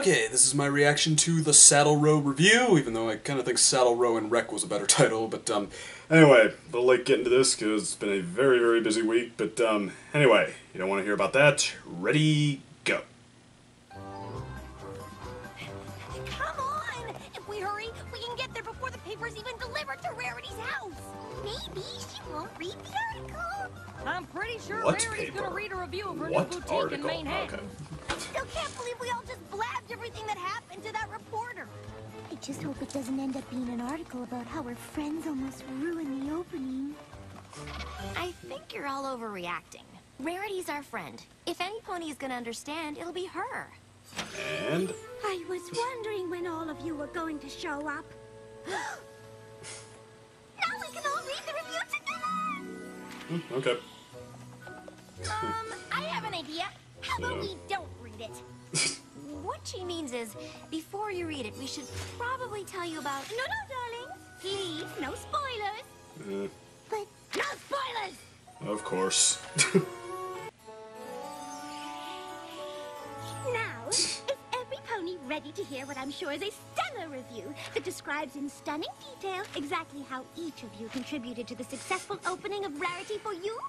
Okay, this is my reaction to the Saddle Row review, even though I kind of think Saddle Row and Wreck was a better title, but anyway, a little late getting to this because it's been a very, very busy week, but anyway, you don't want to hear about that. Ready, go. Come on! If we hurry, we can get there before the paper's even delivered to Rarity's house. Maybe she won't read the article. I'm pretty sure What Rarity's paper? gonna read a review of her What new boutique article? in Manhattan. Okay. Still can't believe we all just blabbed everything that happened to that reporter. I just hope it doesn't end up being an article about how her friends almost ruined the opening. I think you're all overreacting. Rarity's our friend. If any pony is gonna understand, it'll be her. And I was wondering when all of you were going to show up. Now we can all read the review together! okay. I have an idea. How about we don't read it? What she means is, before you read it, we should probably tell you about... No, darlings. Please, no spoilers. But no spoilers! Of course. Now, is every pony ready to hear what I'm sure is a stellar review that describes in stunning detail exactly how each of you contributed to the successful opening of Rarity for You?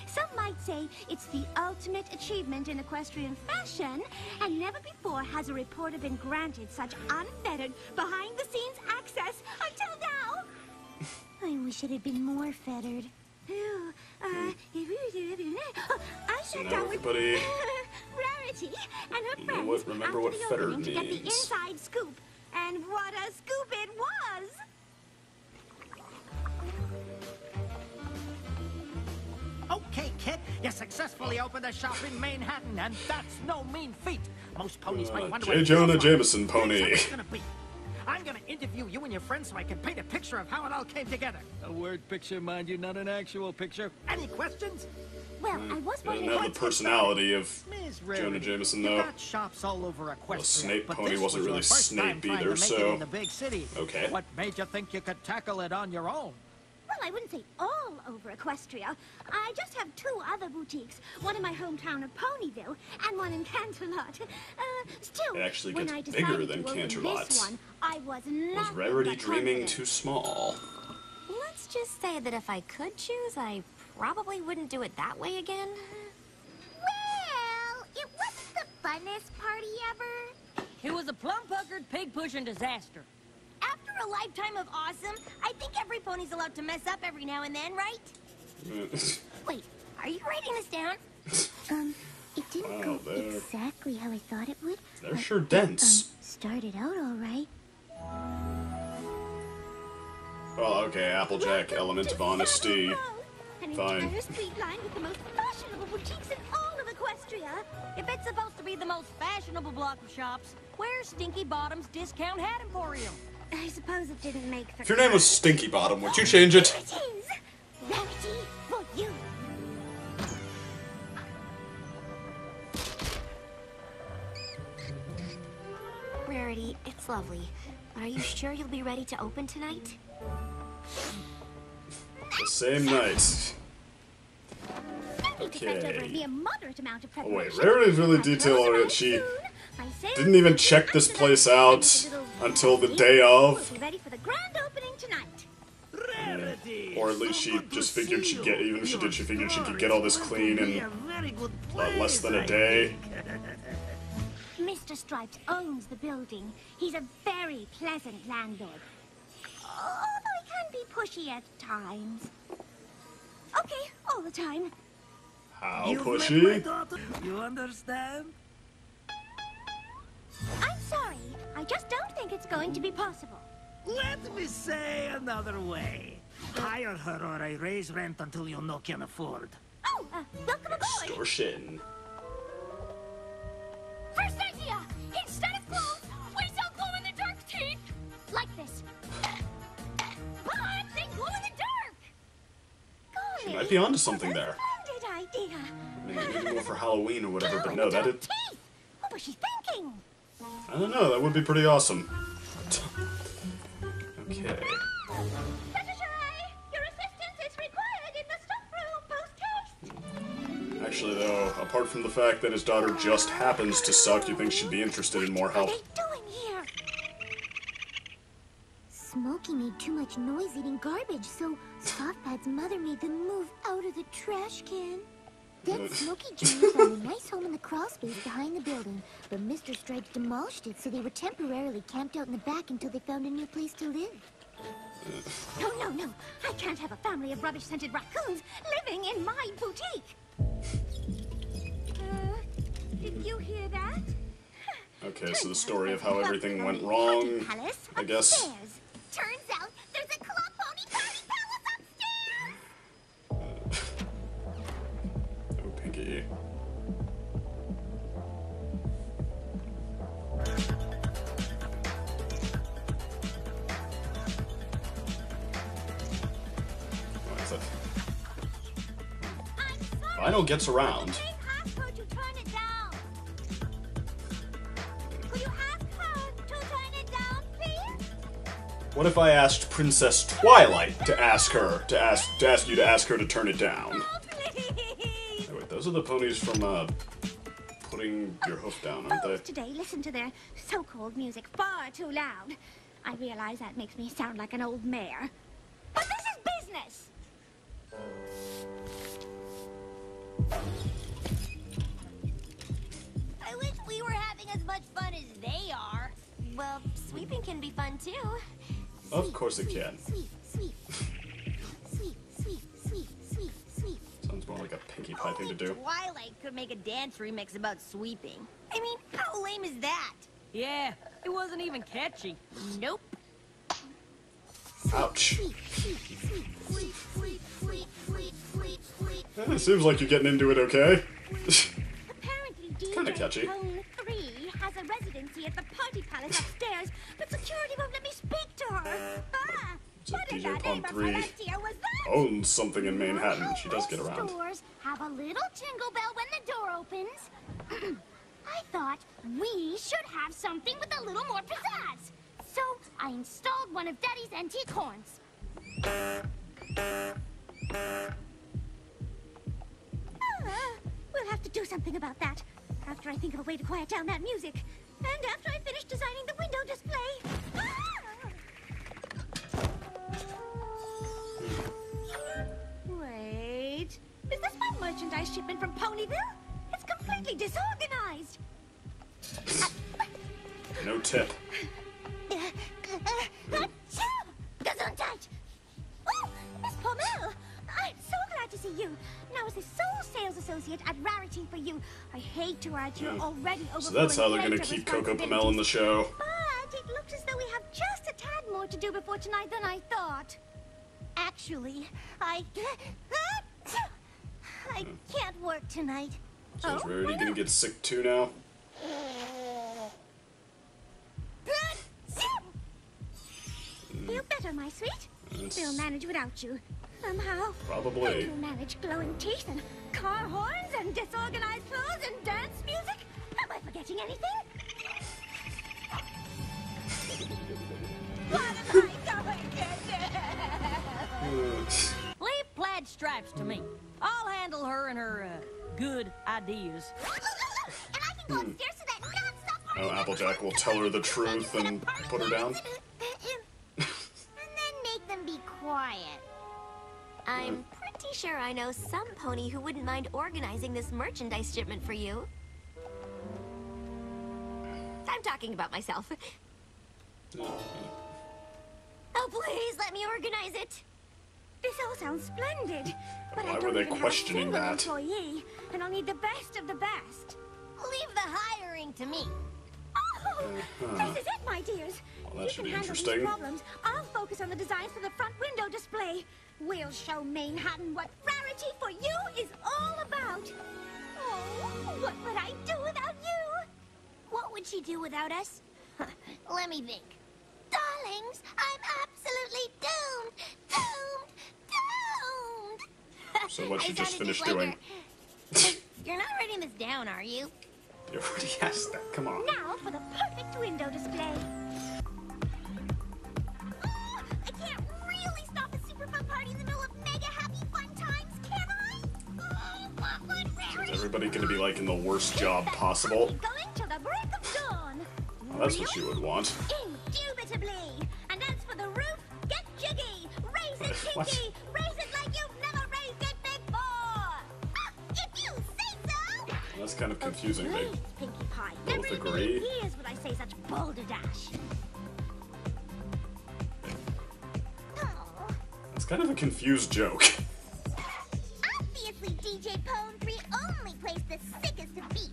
Some might say it's the ultimate achievement in equestrian fashion, and never before has a reporter been granted such unfettered, behind-the-scenes access until now. I wish it had been more fettered. I sat down with everybody- Rarity and her You know friends what? Remember what after the fettered opening to get the means. inside scoop. And what a scoop it was! Okay, kid, you successfully opened a shop in Manhattan, and that's no mean feat. Most ponies might wonder J. what Jonah you're Jameson from. pony. Here's what it's gonna be. I'm gonna interview you and your friends so I can paint a picture of how it all came together. A word picture, mind you, not an actual picture. Any questions? Well, I was Doesn't wondering have the what... personality of Ms. Jonah Rarity, Jameson, you've though. got shops all over Equestria, Well, Snape but pony this wasn't was really your first Snape time trying either, to make so- it in the big city. Okay. What made you think you could tackle it on your own? Well, I wouldn't say all over Equestria. I just have two other boutiques, one in my hometown of Ponyville and one in Canterlot. Still, It actually when gets I bigger decided than to open Canterlot. this one, I was Was not Rarity dreaming too small? Let's just say that if I could choose, I probably wouldn't do it that way again. Well, it wasn't the funnest party ever. It was a plum-puckered, pig-pushing disaster. After a lifetime of awesome, I think every pony's allowed to mess up every now and then, right? Wait, are you writing this down? It didn't Wow, go they're- exactly how I thought it would. They're but sure it, dense. started out all right. Well, okay, Applejack, element of honesty. An Fine. entire street lined with the most fashionable boutiques in all of Equestria. If it's supposed to be the most fashionable block of shops, where's Stinky Bottom's Discount Hat Emporium? I suppose it didn't make for... If your name was Stinky Bottom, would you change it? There it is! Rarity for you! Rarity, it's lovely. Are you sure you'll be ready to open tonight? The same night. Nothing to fret over a Okay. mere moderate amount of Oh preparation. wait, Rarity's really Now, detail close oriented. eyes She soon. My sailors didn't even will check be this under place them, out and the little until the lady day will of. be ready for the grand opening tonight. Rarity, Or at least she just figured she'd get, even if she did, she figured she could get all this clean in less than a day. Mr. Stripes owns the building. He's a very pleasant landlord. Although he can be pushy at times. Okay, all the time. How You've met my pushy? daughter. You understand? I'm sorry. I just don't think it's going to be possible. Let me say another way. Hire her or I raise rent until you no can afford. Oh, welcome aboard. Extortion. First idea! Instead of clothes, we sell glow-in-the-dark teeth! Like this. But they glow in the dark! She Golly, might be onto something there. splendid idea! I mean, maybe go for Halloween or whatever, but no, that Glow-in-the-dark is. teeth! What was she thinking? I don't know, that would be pretty awesome. Okay. Fluttershy, your assistance is required in the stockroom post-haste! Actually, though, apart from the fact that his daughter just happens to suck, you think she'd be interested in more help. What are they doing here? Smokey made too much noise eating garbage, so Softpad's mother made them move out of the trash can. Then Smokey Jr. found a nice home in the crawl space behind the building, but Mr. Stripes demolished it, so they were temporarily camped out in the back until they found a new place to live. No, no, no. I can't have a family of rubbish-scented raccoons living in my boutique. Did you hear that? Okay, so the story of how everything went wrong, I guess. Turns out there's a Club Pony Party Palace upstairs! Oh, Pinky. What is it? Rhino gets around. Ask her to turn it down. Will you ask her to turn it down, please? What if I asked Princess Twilight to ask you to ask her to turn it down? Oh, please. Oh, wait, those are the ponies from putting your hoof down, aren't they? Folks today listen to their so-called music far too loud. I realize that makes me sound like an old mare. But this is business! I wish we were having as much fun as they are. Well, sweeping can be fun too. Of course it can. Sweep, sweep. Sweep, sweep, sweep, sweep, sweep. Sounds more like a Pinkie Pie thing to do. Twilight could make a dance remix about sweeping. I mean, how lame is that? Yeah, it wasn't even catchy. Nope. Ouch. Sweep, sweep, sweep, sweep, sweep, sweep, sweep, sweep, sweep. It seems like you're getting into it okay. Apparently, Kinda DJ catchy. Cone 3 has a residency at the party palace upstairs, but security won't let me speak to her. Ah, So what in DJ the Pone name of 3 Valencia was that? owns something in Manhattan. She does get Most around. stores have a little jingle bell when the door opens. I thought we should have something with a little more pizzazz. So I installed one of Daddy's antique horns. We'll have to do something about that. After I think of a way to quiet down that music. And after I finish designing the window display. Wait. Is this my merchandise shipment from Ponyville? It's completely disorganized. No tip. Gesundheit! Oh, Miss Pommel! I'm so glad to see you. Now, as the sole sales associate at Rarity for You, I hate to add to your already overflowing So that's how they're plate gonna of keep Coco Pommel in the show. But it looks as though we have just a tad more to do before tonight than I thought. Actually, I can't work tonight. So is Rarity gonna get sick too now? Feel better, my sweet? It's We'll manage without you. Somehow. probably. We'll manage glowing teeth and car horns and disorganized clothes and dance music. Am I forgetting anything? What am I going to do? Leave plaid stripes to me. I'll handle her and her, good ideas. And I can go upstairs to that non-stop party. Oh, Applejack will tell her the truth and put her down. And then make them be quiet. I'm pretty sure I know some pony who wouldn't mind organizing this merchandise shipment for you. I'm talking about myself. Oh, please let me organize it. This all sounds splendid, but Why I were don't they even questioning have a that? single employee, and I'll need the best of the best. Leave the hiring to me. Oh, this is it, my dears. Well, that You should can be handle interesting. these problems. I'll focus on the designs for the front window display. We'll show Manhattan what Rarity for You is all about. Oh, what would I do without you? What would she do without us? Let me think. Darlings, I'm absolutely doomed! Doomed! Doomed! So what she I just sounded finished like doing. her. You're not writing this down, are you? You already asked that. Come on. Now for the perfect window display. I can't really stop a super fun party in the middle of mega happy fun times, can I? Oh, what would Rarity everybody gonna be like in the worst job possible? Going to the break of dawn. Well, that's what you would want. Indubitably. And as for the roof, get jiggy. Raise it, What? Pinky. Raise it like you've never raised it before. Ah, if you say so. That's kind of confusing. Please, They Pinkie Pie. both Never in a agree. million years would I say such balderdash. Oh. It's kind of a confused joke. Obviously, DJ Pone 3 only plays the sickest of beats.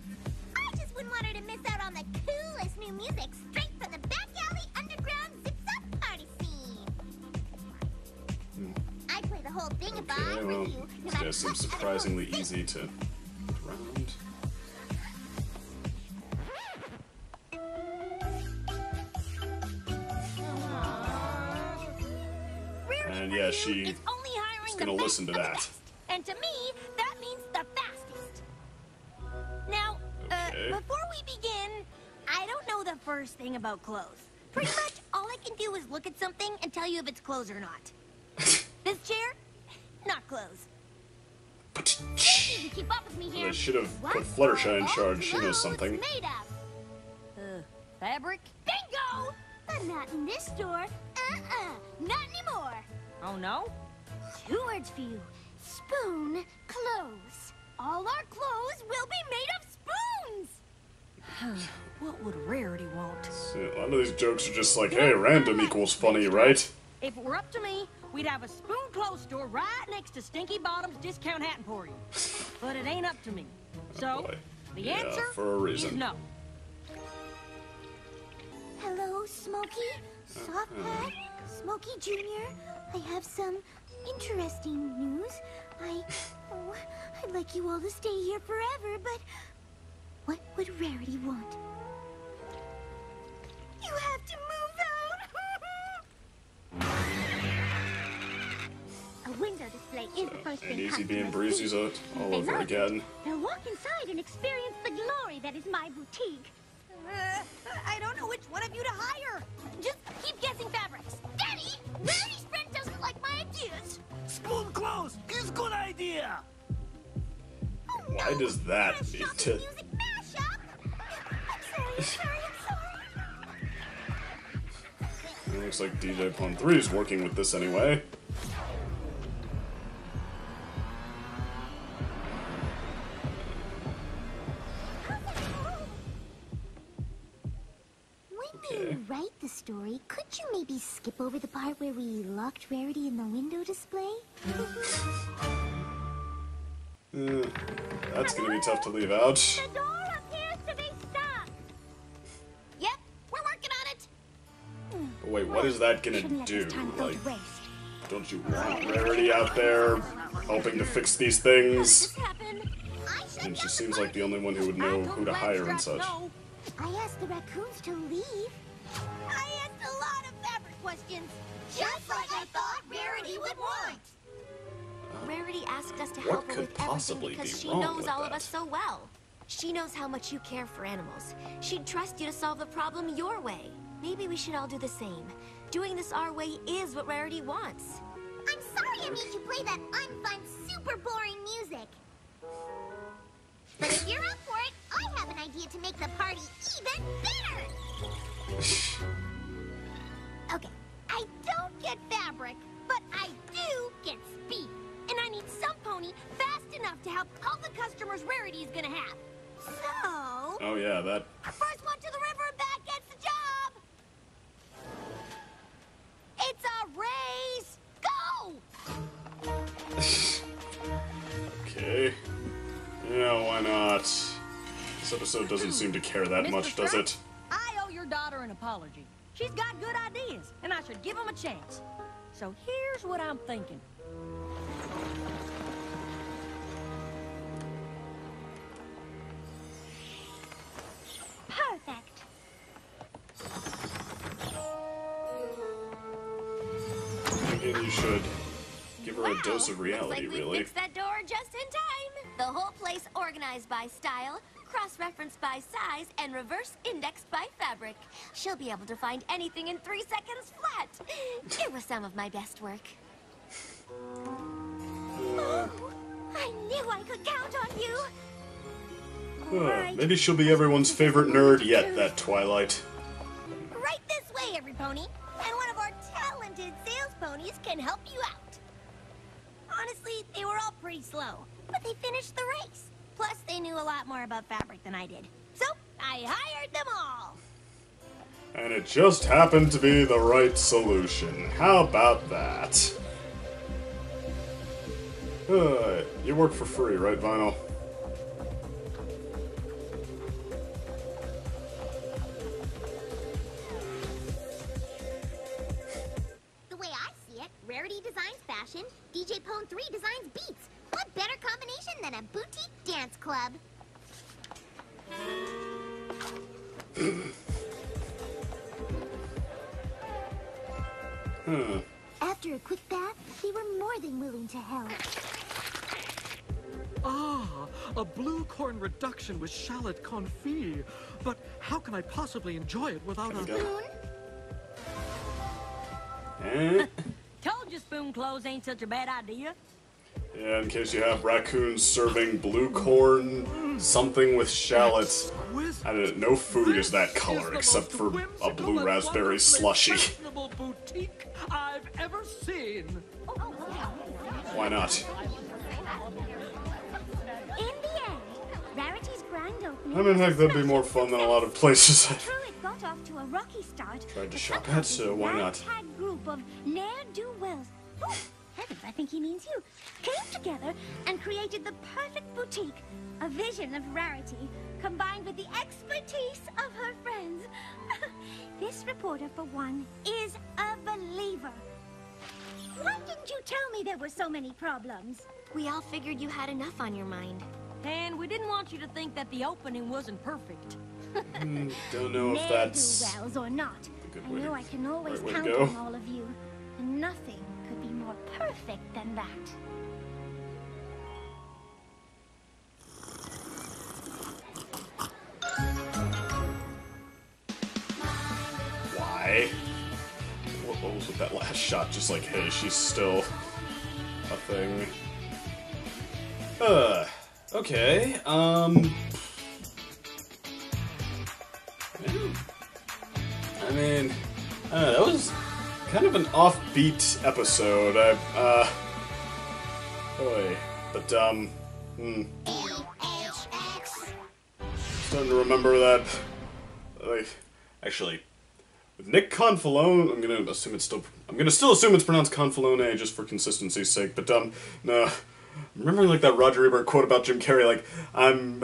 I just wouldn't want her to miss out on the coolest new music straight from the back alley underground zip-zop party scene. I play the whole thing if I Okay, were well, you, no this matter guy seems what other surprisingly folks easy to get around. And yeah, she It's only hiring is the gonna best listen to of the that. best. And to me, that means the fastest. Now, Okay. before we begin, I don't know the first thing about clothes. Pretty much all I can do is look at something and tell you if it's clothes or not. This chair, not clothes. You can keep up with me here. They should have What put Fluttershy in are charge. She knows clothes something. Made of? Fabric? Bingo! But not in this store. Not anymore. Oh no? 2 words for you. Spoon clothes. All our clothes will be made of spoons. What would Rarity want? See, a lot of these jokes are just like, hey, random equals funny, right? If it were up to me, we'd have a spoon clothes store right next to Stinky Bottom's Discount Hat Emporium. But it ain't up to me. So, boy. the Yeah, answer for a reason. is no. Hello, Smokey. Soft Hat. Smokey Jr. I have some interesting news. I'd like you all to stay here forever, but what would Rarity want? You have to move out. A window display is the first And thing Easy being customers Breezy's see. out all They over love it. again. They'll walk inside and experience the glory that is my boutique. I don't know which one of you to hire. Just keep guessing fabrics. Daddy, Rarity's friend doesn't like my ideas. Spoon clothes is good idea. Oh, Why no. does that Trash need shop to- is music mashup. I'm sorry. It looks like DJ Pone 3 is working with this anyway. When Okay. you write the story, could you maybe skip over the part where we locked Rarity in the window display? That's gonna be tough to leave out. The door appears to be stuck. Yep, we're working on it. But wait, what is that gonna Shouldn't let do? this time go Like, to waste. don't you want Rarity out there helping to fix these things? This happened. I should And she know seems the like the only one who would know who to hire and such. No. I asked the raccoons to leave. I asked a lot of fabric questions, just like I thought Rarity would want. Rarity asked us to What help her could with everything possibly because be she wrong knows with all of that? us so well. She knows how much you care for animals. She'd trust you to solve the problem your way. Maybe we should all do the same. Doing this our way is what Rarity wants. I'm sorry I made you play that unfun, super boring music. But if you're up for it, I have an idea to make the party even better. Okay, I don't get fabric, but I do get speed. And I need some pony fast enough to help all the customers Rarity is gonna have. So, Oh yeah, that. First one to the river and back gets the job. It's a race. Go! Okay. Yeah, why not? This episode doesn't seem to care that Mr. much, does Strut, it? I owe your daughter an apology. She's got good ideas, and I should give them a chance. So here's what I'm thinking. perfect. Thinking you should give her a dose of reality, Looks like we really. fixed that door just in time. The whole place organized by style, cross-referenced by size, and reverse indexed by fabric. She'll be able to find anything in 3 seconds flat. It was some of my best work. Oh, I knew I could count on you. Right. Maybe she'll be everyone's favorite nerd yet, that Twilight. Right this way, every pony. And one of our talented sales ponies can help you out. Honestly, they were all pretty slow, but they finished the race. Plus, they knew a lot more about fabric than I did. So, I hired them all. And it just happened to be the right solution. How about that? You work for free, right, Vinyl? The way I see it, Rarity designs fashion, DJ Pone 3 designs beats. What better combination than a boutique dance club? After a quick bath, they were more than willing to help. Ah, a blue corn reduction with shallot confit. But how can I possibly enjoy it without a... Go. Eh? Told you spoon clothes ain't such a bad idea. Yeah, in case you have raccoons serving blue corn, something with shallots. I don't know, no food is that color except for a blue raspberry slushy. Fashionable boutique I've ever seen. Why not? In the end, Rarity's grand opening. I mean, heck, that'd be more fun than a lot of places True, it got off to a rocky start. tried to shop at, so why not? A ragtag group of ne'er-do-wells. Oh, heavens, I think he means you. Came together and created the perfect boutique. A vision of Rarity, combined with the expertise of her friends. This reporter, for one, is a believer. Why didn't you tell me there were so many problems? We all figured you had enough on your mind. And we didn't want you to think that the opening wasn't perfect. Don't know if that's Ne'er-do-wells or not, a good I way know to- I can always right way to count go. on all of you. And nothing could be more perfect than that. why. What was with that last shot? Just like, hey, she's still a thing. Okay, I mean, that was kind of an offbeat episode. Starting to remember that, like, actually, with Nick Confalone, I'm gonna still assume it's pronounced Confalone just for consistency's sake, but, no, I'm remembering, like, that Roger Ebert quote about Jim Carrey, like, I'm,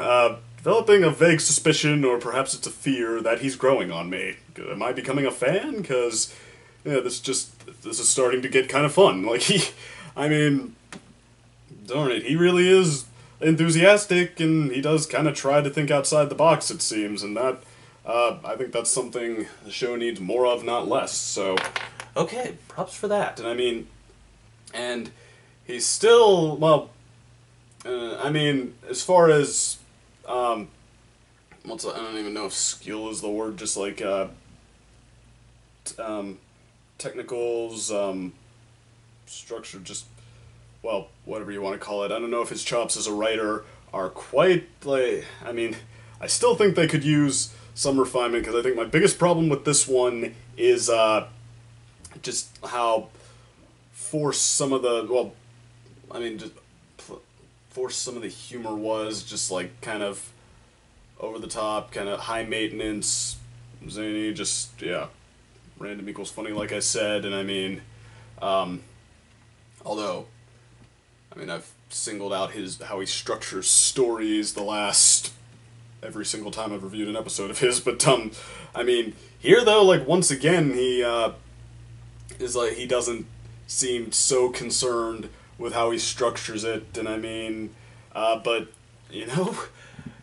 developing a vague suspicion, or perhaps it's a fear, that he's growing on me. Am I becoming a fan? Because, yeah, this is starting to get kind of fun. Like, I mean, darn it, he really is enthusiastic, and he does kind of try to think outside the box, it seems, and that, I think that's something the show needs more of, not less, so, okay, props for that, and I mean, and he's still, well, I mean, as far as, I don't even know if skill is the word, just like, technicals, structure, just, well, whatever you want to call it. I don't know if his chops as a writer are quite, like, I mean, I still think they could use some refinement, because I think my biggest problem with this one is, just how forced some of the, well, I mean, just forced some of the humor was, just, like, kind of over the top, kind of high maintenance, zany, just, yeah, random equals funny, like I said, and I mean, although, I mean, I've singled out how he structures stories every single time I've reviewed an episode of his, but, I mean, here, though, like, once again, he, is like, he doesn't seem so concerned with how he structures it, and I mean, but, you know,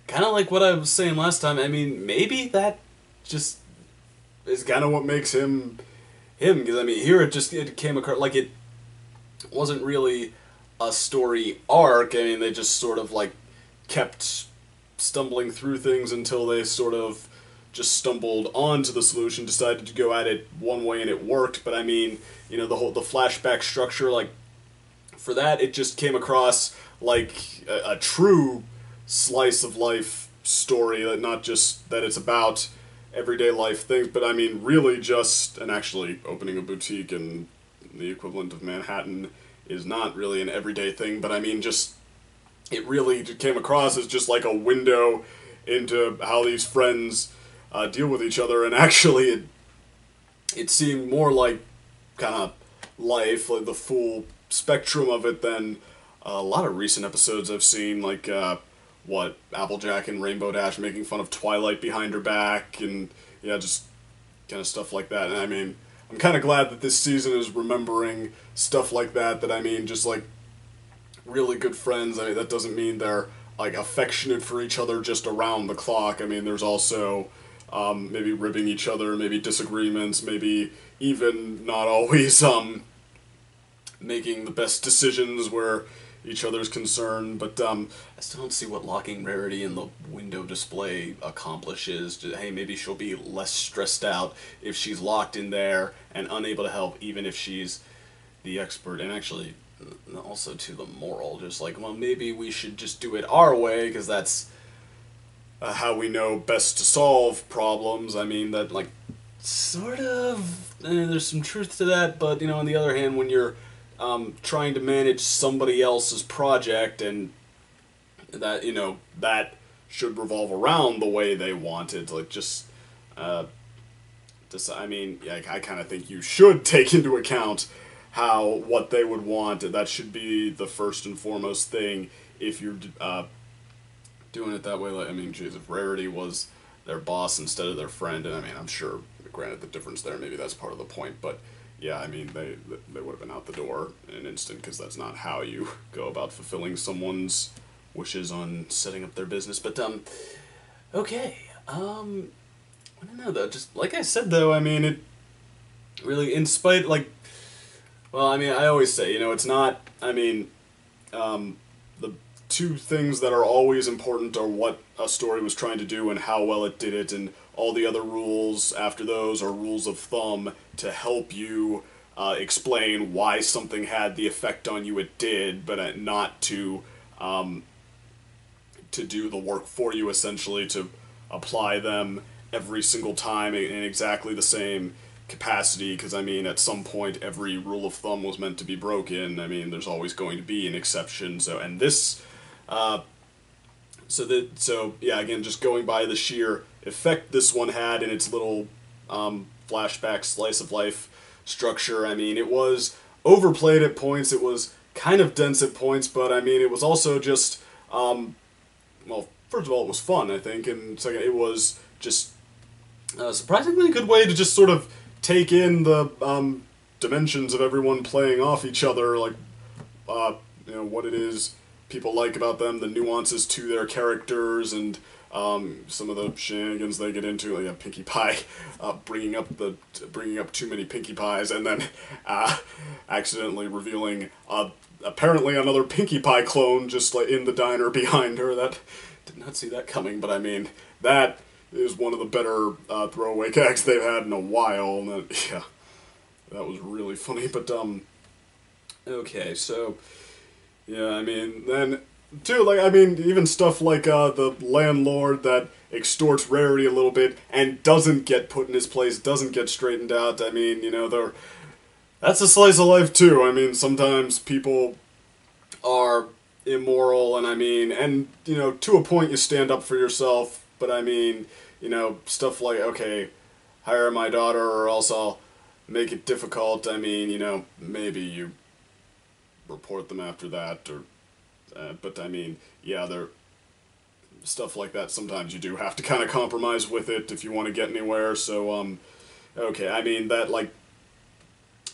kind of like what I was saying last time, I mean, maybe that just is kind of what makes him, because, I mean, here it came across, like, it wasn't really a story arc. I mean, they just sort of, like, kept stumbling through things until they sort of just stumbled onto the solution, decided to go at it one way and it worked, but I mean, you know, the flashback structure, like, for that, it just came across like a true slice of life story, that not just that it's about everyday life things, but I mean really just, and actually opening a boutique in the equivalent of Manhattan is not really an everyday thing, but I mean just, it really came across as just like a window into how these friends deal with each other, and actually it seemed more like kind of life, like the full spectrum of it, than a lot of recent episodes I've seen, like Applejack and Rainbow Dash making fun of Twilight behind her back, and yeah, just kind of stuff like that. And I mean, I'm kind of glad that this season is remembering stuff like that, that I mean, just like really good friends. I mean, that doesn't mean they're like affectionate for each other just around the clock. I mean, there's also maybe ribbing each other, maybe disagreements, maybe even not always making the best decisions where each other's concerned, but I still don't see what locking Rarity in the window display accomplishes. Hey, maybe she'll be less stressed out if she's locked in there and unable to help, even if she's the expert. And actually, also to the moral, just like, well, maybe we should just do it our way, because that's how we know best to solve problems. I mean, that, like, sort of, there's some truth to that, but, you know, on the other hand, when you're trying to manage somebody else's project, and that, you know, that should revolve around the way they want it, like, just, I mean, yeah, I kind of think you should take into account what they would want, and that should be the first and foremost thing if you're doing it that way. Like, I mean, geez, if Rarity was their boss instead of their friend, and I mean, I'm sure, granted the difference there, maybe that's part of the point, but yeah, I mean, they would have been out the door in an instant, because that's not how you go about fulfilling someone's wishes on setting up their business. But, okay, I don't know, though, just, like I said, though, I mean, it really, in spite, like, well, I mean, I always say, you know, it's not, I mean, the two things that are always important are what a story was trying to do and how well it did it, and all the other rules after those are rules of thumb to help you explain why something had the effect on you it did, but not to do the work for you, essentially, to apply them every single time in exactly the same capacity, because I mean, at some point every rule of thumb was meant to be broken. I mean, there's always going to be an exception. So, and this, so yeah, again, just going by the sheer effect this one had in its little flashback slice of life structure, I mean, it was overplayed at points, it was kind of dense at points, but I mean, it was also just, well, first of all, it was fun, I think, and second, it was just a surprisingly good way to just sort of take in the dimensions of everyone playing off each other, like, you know, what it is people like about them, the nuances to their characters, and some of the shenanigans they get into, like Pinkie Pie bringing up too many Pinkie Pies, and then accidentally revealing apparently another Pinkie Pie clone just like in the diner behind her. That did not see that coming, but I mean, that is one of the better throwaway gags they've had in a while. And that, yeah, that was really funny. But okay, so yeah, I mean, then too, like, I mean, even stuff like the landlord that extorts Rarity a little bit and doesn't get put in his place, doesn't get straightened out. I mean, you know, that's a slice of life too. I mean, sometimes people are immoral, and I mean, and you know, to a point you stand up for yourself, but I mean, you know, stuff like, okay, hire my daughter or else I'll make it difficult. I mean, you know, maybe you report them after that, or but I mean, yeah, there stuff like that. Sometimes you do have to kind of compromise with it if you want to get anywhere. So, okay, I mean, that, like,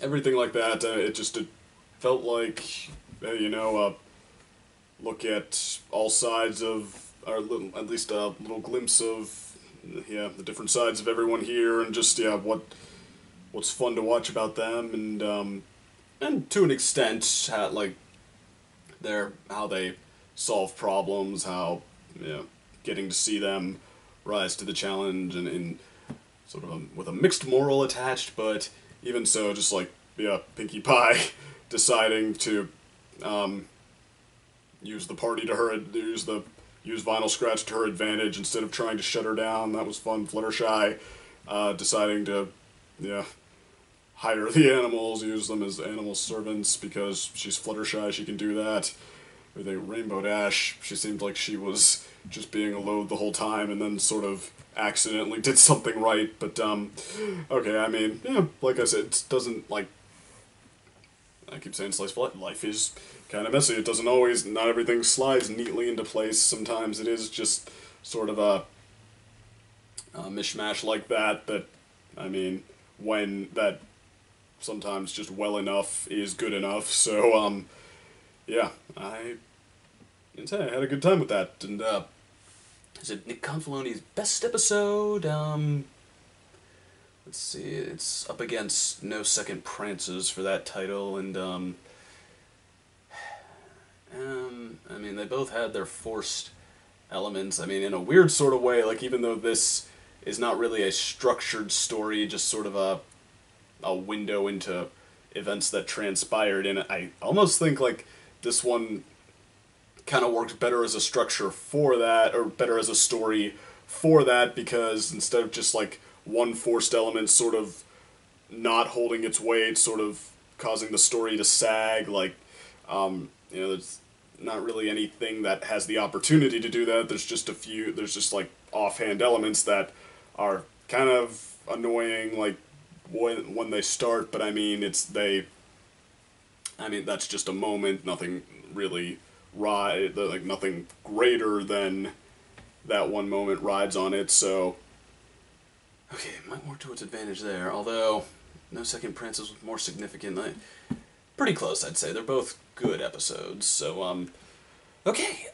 everything like that, it felt like, you know, look at all sides of, or at least a little glimpse of, yeah, the different sides of everyone here, and just, yeah, what's fun to watch about them, and to an extent, like, how they solve problems, how, you know, getting to see them rise to the challenge, and in sort of with a mixed moral attached, but even so, just like, yeah, Pinkie Pie deciding to use the use Vinyl Scratch to her advantage instead of trying to shut her down. That was fun. Fluttershy deciding to, yeah, hire the animals, use them as animal servants because she's Fluttershy, she can do that. With a Rainbow Dash, she seemed like she was just being a load the whole time and then sort of accidentally did something right, but, okay, I mean, yeah, like I said, it doesn't, like, I keep saying slice of life is kind of messy. It doesn't always, not everything slides neatly into place. Sometimes it is just sort of a mishmash like that, I mean, when that sometimes just well enough is good enough, so, yeah, I had a good time with that, and, is it Nick Confaloni's best episode? Let's see, it's up against No Second Prances for that title, and, I mean, they both had their forced elements, I mean, in a weird sort of way, like, even though this is not really a structured story, just sort of a window into events that transpired, and I almost think, like, this one kind of worked better as a structure for that, or better as a story for that, because instead of just, like, one forced element sort of not holding its weight, sort of causing the story to sag, like, you know, there's not really anything that has the opportunity to do that. There's just, like, offhand elements that are kind of annoying, like, when they start, but I mean, that's just a moment, nothing really like, nothing greater than that one moment rides on it, so, okay, it might work to its advantage there, although No Second Prances was more significant. Pretty close, I'd say. They're both good episodes, so, okay,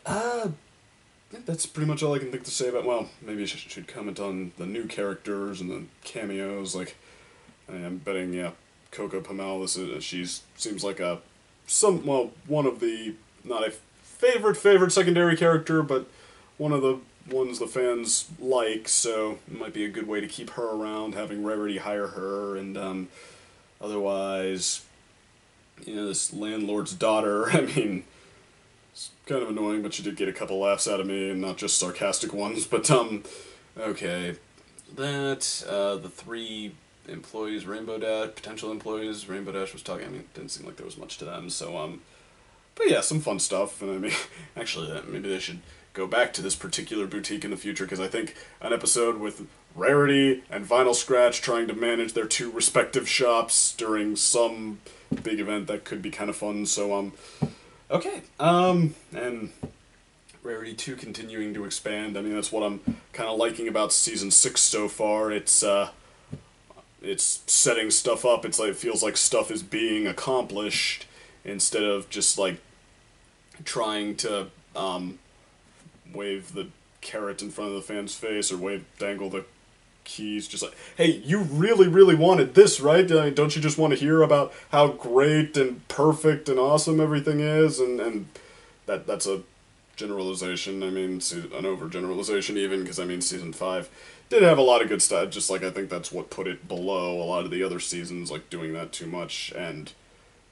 that's pretty much all I can think to say about, well, maybe I should comment on the new characters and the cameos, like, I'm betting, yeah, Coco Pamel, she seems like one of the, not a favorite secondary character, but one of the ones the fans like, so it might be a good way to keep her around, having Rarity hire her, and, otherwise, you know, this landlord's daughter, I mean, it's kind of annoying, but she did get a couple laughs out of me, and not just sarcastic ones, but, okay, the three employees, potential employees, Rainbow Dash was talking, I mean, it didn't seem like there was much to them, so, but yeah, some fun stuff, and I mean, actually, maybe they should go back to this particular boutique in the future, because I think an episode with Rarity and Vinyl Scratch trying to manage their two respective shops during some big event, that could be kind of fun, so, okay, and Rarity 2 continuing to expand, I mean, that's what I'm kind of liking about Season 6 so far, it's setting stuff up, it's like, it feels like stuff is being accomplished, instead of just, like, trying to, wave the carrot in front of the fan's face, or dangle the keys, just like, hey, you really, really wanted this, right? I mean, don't you just want to hear about how great and perfect and awesome everything is? And that's a generalization, I mean, an overgeneralization even, because, I mean, Season 5 did have a lot of good stuff, just like, I think that's what put it below a lot of the other seasons, like, doing that too much, and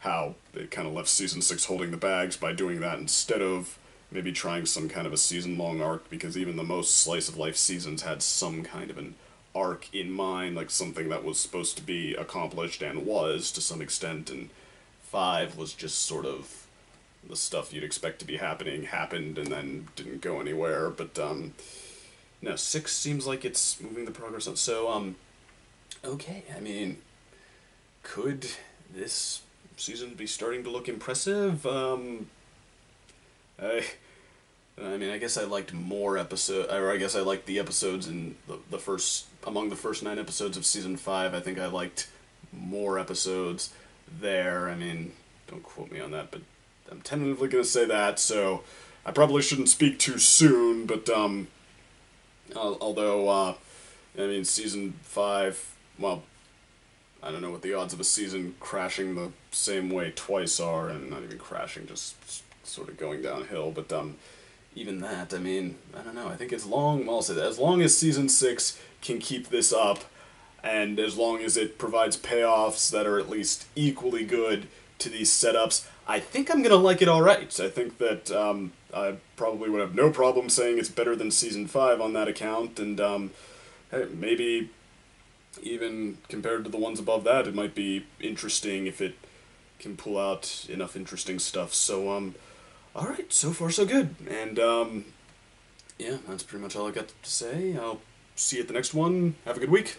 how it kind of left Season 6 holding the bags by doing that instead of maybe trying some kind of a season-long arc, because even the most slice-of-life seasons had some kind of an arc in mind, like something that was supposed to be accomplished and was, to some extent, and 5 was just sort of the stuff you'd expect to be happened and then didn't go anywhere, but, no, 6 seems like it's moving the progress on, so, okay, I mean, could this season be starting to look impressive? I mean, I guess I liked more episodes, or I guess I liked the episodes in among the first 9 episodes of Season 5, I think I liked more episodes there, I mean, don't quote me on that, but I'm tentatively going to say that, so I probably shouldn't speak too soon, but, although, I mean, Season 5, well, I don't know what the odds of a season crashing the same way twice are, and not even crashing, just sort of going downhill, but, even that, I mean, I don't know, I think I'll say that, as long as Season 6 can keep this up, and as long as it provides payoffs that are at least equally good to these setups, I think I'm gonna like it alright. I think that I probably would have no problem saying it's better than Season 5 on that account, and hey, maybe even compared to the ones above that, it might be interesting if it can pull out enough interesting stuff. So, alright, so far so good. And, yeah, that's pretty much all I got to say. I'll see you at the next one. Have a good week.